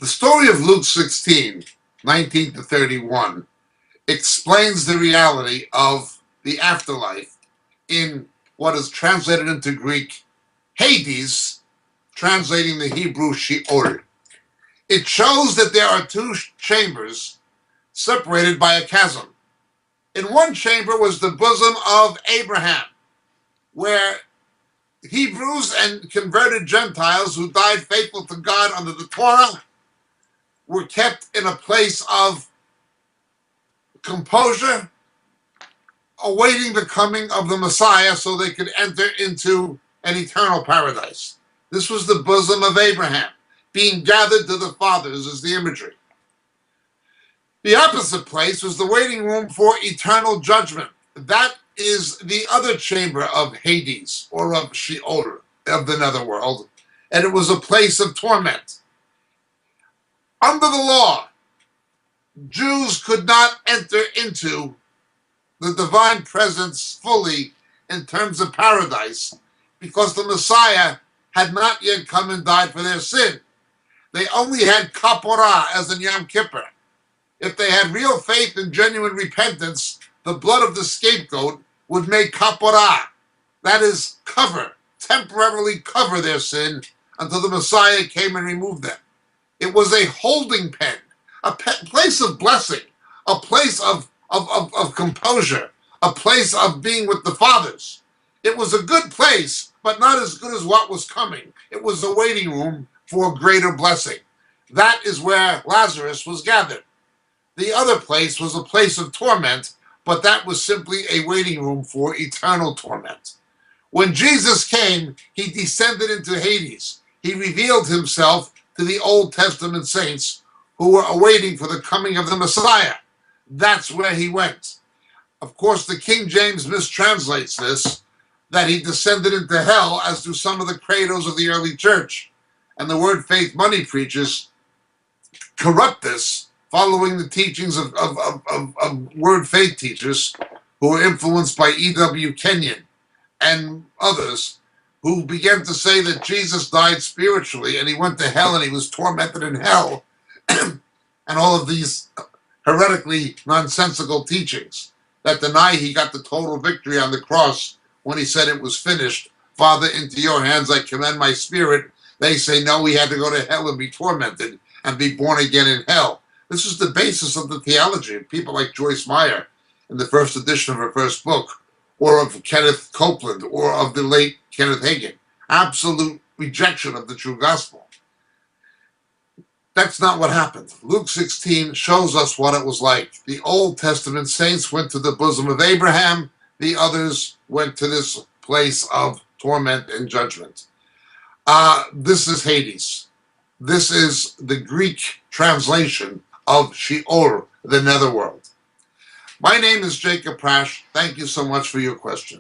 The story of Luke 16, 19 to 31, explains the reality of the afterlife in what is translated into Greek Hades, translating the Hebrew Sheol. It shows that there are two chambers separated by a chasm. In one chamber was the bosom of Abraham, where Hebrews and converted Gentiles who died faithful to God under the Torah were kept in a place of composure, awaiting the coming of the Messiah so they could enter into an eternal paradise. This was the bosom of Abraham, being gathered to the fathers is the imagery. The opposite place was the waiting room for eternal judgment. That is the other chamber of Hades, or of Sheol, of the netherworld, and it was a place of torment. Under the law, Jews could not enter into the divine presence fully in terms of paradise because the Messiah had not yet come and died for their sin. They only had kapora, as in Yom Kippur. If they had real faith and genuine repentance, the blood of the scapegoat would make kapora, that is, temporarily cover their sin until the Messiah came and removed them. It was a holding pen, a place of blessing, a place of composure, a place of being with the fathers. It was a good place, but not as good as what was coming. It was a waiting room for greater blessing. That is where Lazarus was gathered. The other place was a place of torment, but that was simply a waiting room for eternal torment. When Jesus came, he descended into Hades. He revealed himself to the Old Testament saints who were awaiting for the coming of the Messiah. That's where he went. Of course, the King James mistranslates this, that he descended into hell, as do some of the credos of the early church. And the Word Faith Money preachers corrupt this, following the teachings of Word Faith teachers who were influenced by E.W. Kenyon and others, who began to say that Jesus died spiritually and he went to hell and he was tormented in hell, and all of these heretically nonsensical teachings that deny he got the total victory on the cross when he said it was finished. Father, into your hands I commend my spirit. They say no, he had to go to hell and be tormented and be born again in hell. This is the basis of the theology of people like Joyce Meyer in the first edition of her first book, or of Kenneth Copeland, or of the late Kenneth Hagin. Absolute rejection of the true gospel. That's not what happened. Luke 16 shows us what it was like. The Old Testament saints went to the bosom of Abraham. The others went to this place of torment and judgment. This is Hades. This is the Greek translation of Sheol, the netherworld. My name is Jacob Prasch. Thank you so much for your question.